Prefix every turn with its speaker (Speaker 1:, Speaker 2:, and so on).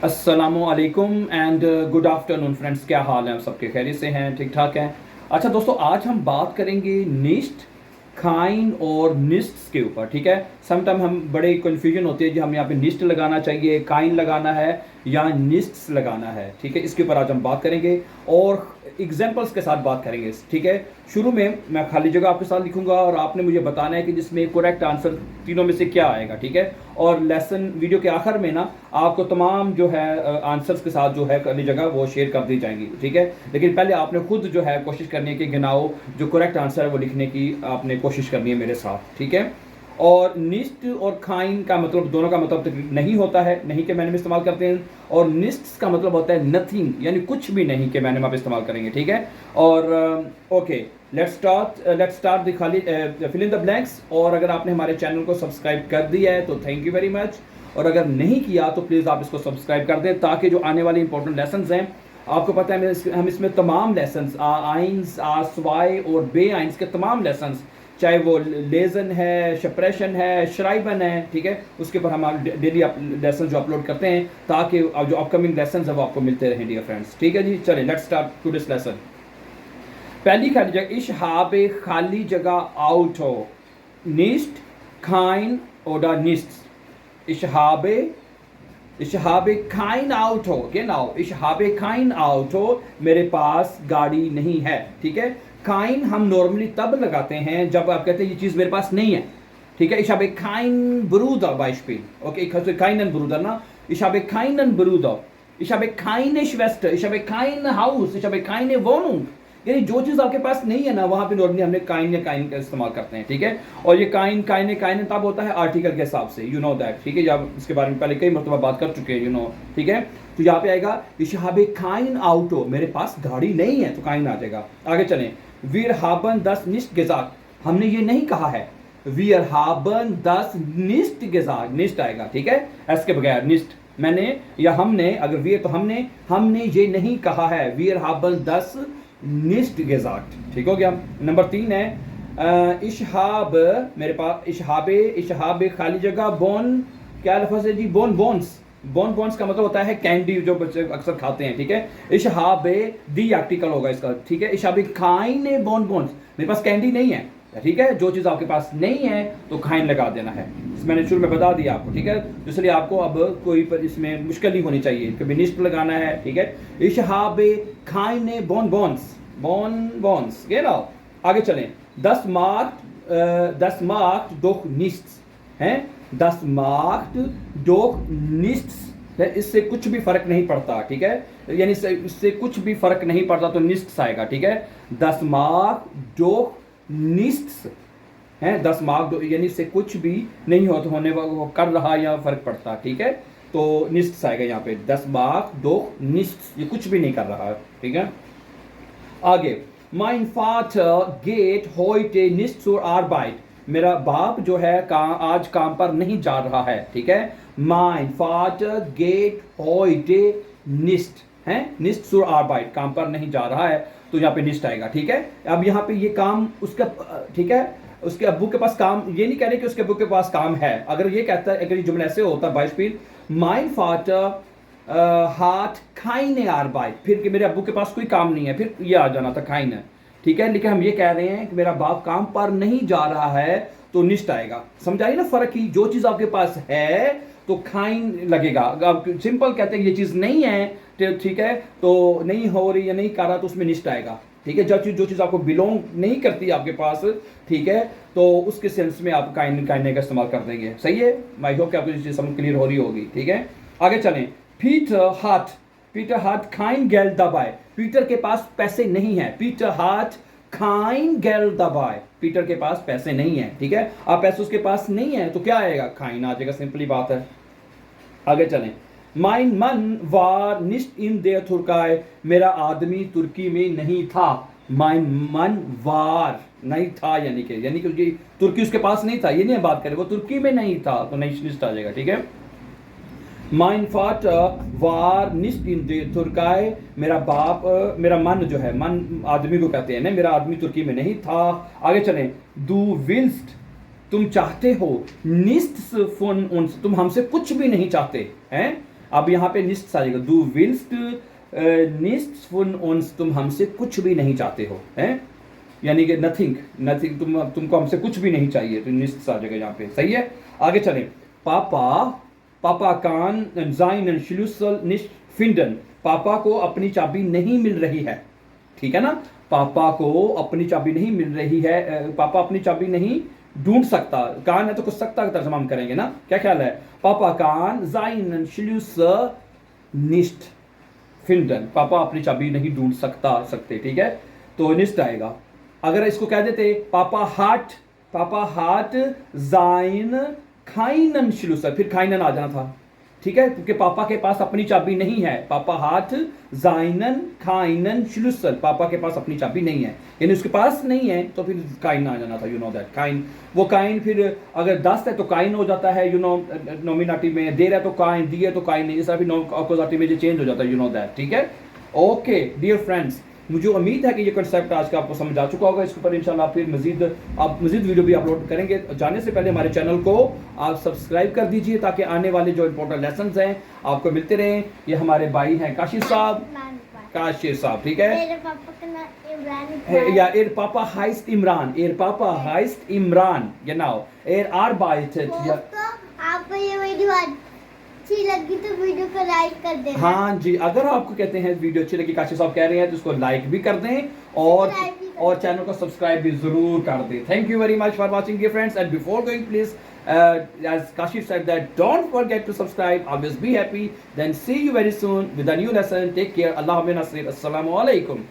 Speaker 1: अस्सलामुअलैकुम and good afternoon friends. क्या हाल है? आप सबके खैरियत से हैं? ठीक ठाक हैं? अच्छा दोस्तों, आज हम बात करेंगे निस्ट, खाइन और निस्ट्स के ऊपर। ठीक है, समटाइम हम बड़े कन्फ्यूजन होती है कि हम यहाँ पे निस्ट लगाना चाहिए, काइन लगाना है या निस्ट्स लगाना है। ठीक है, इसके ऊपर आज हम बात करेंगे और एग्जांपल्स के साथ बात करेंगे। ठीक है, शुरू में मैं खाली जगह आपके साथ लिखूंगा और आपने मुझे बताना है कि जिसमें करेक्ट आंसर तीनों में से क्या आएगा। ठीक है, और लेसन वीडियो के आखिर में ना आपको तमाम जो है आंसर्स के साथ जो है खाली जगह वो शेयर कर दी जाएंगी। ठीक है, लेकिन पहले आपने खुद जो है कोशिश करनी है कि गिनाओ, जो करेक्ट आंसर है वो लिखने की आपने कोशिश करनी है मेरे साथ। ठीक है, और निस्ट और खाइन का मतलब दोनों का मतलब नहीं होता है, नहीं के मैंने में इस्तेमाल करते हैं, और निस्ट्स का मतलब होता है नथिंग, यानी कुछ भी नहीं के मैंने में आप इस्तेमाल करेंगे। ठीक है, और ओके, लेट्स स्टार्ट द खाली फिल इन द ब्लैंक्स। और अगर आपने हमारे चैनल को सब्सक्राइब कर दिया है तो थैंक यू वेरी मच, और अगर नहीं किया तो प्लीज़ आप इसको सब्सक्राइब कर दें ताकि जो आने वाले इंपॉर्टेंट लेसन हैं, आपको पता है हम इसमें तमाम लेसन्स आइंस, आस्वाई और बे आइंस के तमाम लेसन्स, चाहे वो लेजन है, शप्रेशन है, श्राइबन है, ठीक है, उसके ऊपर हम डेली लेसन जो अपलोड करते हैं ताकि जो अपकमिंग लेसन है वो आपको मिलते रहें डियर फ्रेंड्स। ठीक है जी, चलिए लेट्स स्टार्ट टुडेस लेसन। पहली खाली जगह, इशहाबे खाली जगह आउट हो, निस्ट, खाइन oder nichts. Ich habe kein Auto, genau, ich habe kein Auto, मेरे पास गाड़ी नहीं है। ठीक है, kein हम नॉर्मली तब लगाते हैं जब आप कहते हैं ये चीज़ मेरे पास नहीं है। ठीक है, ich habe kein Bruder Beispiel, okay, ich habe keinen Bruder, ना, ich habe keinen Bruder, ich habe keine Schwester, ich habe kein Haus, ich habe keine Wohnung। यानी जो चीज़ आपके पास नहीं है ना, वहाँ पे नॉर्मली हमने काइन या काइन का इस्तेमाल करते हैं। ठीक है, और ये काइन काइन तब होता है आर्टिकल के हिसाब से, यू नो दैट। ठीक है, जब इसके बारे में पहले कई मरतबा बात कर चुके हैं, यू नो। ठीक है, तो यहाँ पे आएगा इश habe kein Auto, मेरे पास गाड़ी नहीं है, तो काइन आ जाएगा। आगे चलें, wir haben das nicht gesagt, हमने ये नहीं कहा है, wir haben das nicht gesagt, निस्ट आएगा। ठीक है, एस के बगैर निस्ट, मैंने या हमने, अगर वी तो हमने ये नहीं कहा है, wir haben das nicht gesagt। ठीक हो गया। नंबर 3 है इशहाब, मेरे पास इशहाबे खाली जगह बोन, क्या लफ्ज़ है जी? बोन्स का मतलब होता है कैंडी जो बच्चे अक्सर खाते हैं। ठीक है, इशहाबे दी आर्टिकल होगा इसका। ठीक है, इशहाबे खाइन बोन्स, मेरे पास कैंडी नहीं है। ठीक है, जो चीज़ आपके पास नहीं है तो खाइन लगा देना है, मैंने शुरू में बता दिया आपको। ठीक है, इसलिए आपको अब कोई पर इसमें मुश्किल नहीं होनी चाहिए, कभी निस्ट लगाना है। ठीक है, इशहाबे खाइने बोन्स, गेना। आगे चलें, 10 मार्क डोख निस्ट्स हैं, 10 मार्क डोख निस्ट्स है, इससे कुछ भी फर्क नहीं पड़ता। ठीक है, यानी इससे कुछ भी फर्क नहीं पड़ता तो निस्ट्स आएगा। ठीक है, 10 मार्क डोख निस्ट्स हैं, 10 मार्क यानी इससे कुछ भी नहीं होने कर रहा या फर्क पड़ता। ठीक है, तो निस्ट्स आएगा यहाँ पे, 10 मार्क डोख निस्ट्स, ये कुछ भी नहीं कर रहा है। ठीक है, आगे, mein Vater geht heute nicht zur Arbeit, मेरा बाप जो है आज काम पर नहीं जा रहा है। ठीक है, mein Vater geht heute nicht है, nicht zur Arbeit, काम पर नहीं जा रहा है, तो यहाँ पे निस्ट आएगा। ठीक है, अब यहाँ पे ये काम उसका, ठीक है, उसके अब्बू के पास काम, ये नहीं कह रहे कि उसके अब्बू के पास काम है। अगर ये कहता है, अगर ये जुमला ऐसे होता बाइस्पील, mein Vater hat keine Arbeit, फिर कि मेरे अब्बू के पास कोई काम नहीं है, फिर ये आ जाना था खाइन है। ठीक है, लेकिन हम ये कह रहे हैं कि मेरा बाप काम पर नहीं जा रहा है तो निस्ट आएगा। समझाइए ना फर्क ही, जो चीज़ आपके पास है तो खाइन लगेगा। आप सिंपल कहते हैं ये चीज़ नहीं है, ठीक है, तो नहीं हो रही या नहीं कर रहा तो उसमें निस्ट आएगा। ठीक है, जो चीज़ आपको बिलोंग नहीं करती आपके पास, ठीक है, तो उसके सेंस में आप काइने का इस्तेमाल कर देंगे। सही है, आई होप कि आपको ये चीज़ समझ क्लियर हो रही होगी। ठीक है, आगे चलें, पीटर हाथ खाइन गेल दबाए, पीटर के पास पैसे नहीं है, पीटर हाथ खाइन गेल दबाए, पीटर के पास पैसे नहीं है। ठीक है, आप पैसे उसके पास नहीं है तो क्या आएगा? खाइन आ जाएगा, सिंपली बात है। आगे चलें, mein Mann war nicht in der Türkei, मेरा आदमी तुर्की में नहीं था, mein Mann war नहीं था, यानी कि तुर्की उसके पास नहीं था, ये नहीं बात करें, वो तुर्की में नहीं था तो नहीं निस्ट आ जाएगा। ठीक है, mein Vater war nicht in der Türkei, मेरा बाप, मेरा मन जो है, मन आदमी को कहते हैं ना, मेरा आदमी तुर्की में नहीं था। आगे चलें, du willst, तुम चाहते हो, nichts von uns, तुम हमसे कुछ भी नहीं चाहते हैं, अब यहाँ पे निस्ट आ जाएगा, दू विल्स्ट निस्ट फुन उन्स, तुम हमसे कुछ भी नहीं चाहते हो, हैं, यानी कि नथिंग नथिंग, तुमको हमसे कुछ भी नहीं चाहिए, तो निस्ट आ जाएगा यहाँ पे, सही है। आगे चलें, पापा पापा कान जाइन श्लूसल निस्ट फिंडन, पापा को अपनी चाबी नहीं मिल रही है, ठीक है ना, पापा को अपनी चाबी नहीं मिल रही है, पापा अपनी चाबी नहीं ढूंढ सकता, कान है तो कुछ सकता का तर्जमा हम करेंगे ना, क्या ख्याल है, पापा कान जाइन श्लूसल निस्ट फिंडन, पापा अपनी चाबी नहीं ढूंढ सकते, ठीक है, तो निस्ट आएगा। अगर इसको कह देते पापा हाट जाइन खाइनन श्लूसल, फिर खाइनन आ जाना था, ठीक है, क्योंकि पापा के पास अपनी चाबी नहीं है, पापा हाट जाइनन खाइनन श्लूसल, पापा के पास अपनी चाबी नहीं है, यानी उसके पास नहीं है, तो फिर काइन आ जाना था, यू नो दैट, काइन, वो काइन फिर अगर दस्त है तो काइन हो जाता है, यू नो, नॉमिनेटिव में, देर है तो काइन, दी है तो काइन नहीं, इस तरह फिर अक्यूजेटिव में चेंज हो जाता है, यू नो दैट, ठीक है। ओके डियर फ्रेंड्स, मुझे उम्मीद है कि ये कंसेप्ट आज का आपको समझ आ चुका होगा। इसके ऊपर इंशाल्लाह फिर मजीद वीडियो भी अपलोड करेंगे। जाने से पहले हमारे चैनल को आप सब्सक्राइब कर दीजिए ताकि आने वाले जो इंपॉर्टेंट लेसन्स हैं आपको मिलते रहें। ये हमारे भाई हैं काशिफ साहब, ठीक है,
Speaker 2: मेरे पापा का नाम इमरान
Speaker 1: या एर पापा हाइस्ट इमरान, एर पापा हाइस्ट इमरान, genau, एर arbeitet, या
Speaker 2: आपको ये वीडियो अच्छी लगी तो वीडियो को लाइक कर देना।
Speaker 1: हाँ जी, अगर आपको कहते हैं वीडियो अच्छी लगी, काशिफ साहब कह रहे हैं, तो उसको लाइक भी कर दें और चैनल को सब्सक्राइब भी जरूर कर दें। Thank you very much for watching dear friends, and before going please as Kashif said that don't forget to subscribe, always be happy, then see you very soon with a new lesson. Take care, Allah Hafiz, Assalamu alaikum.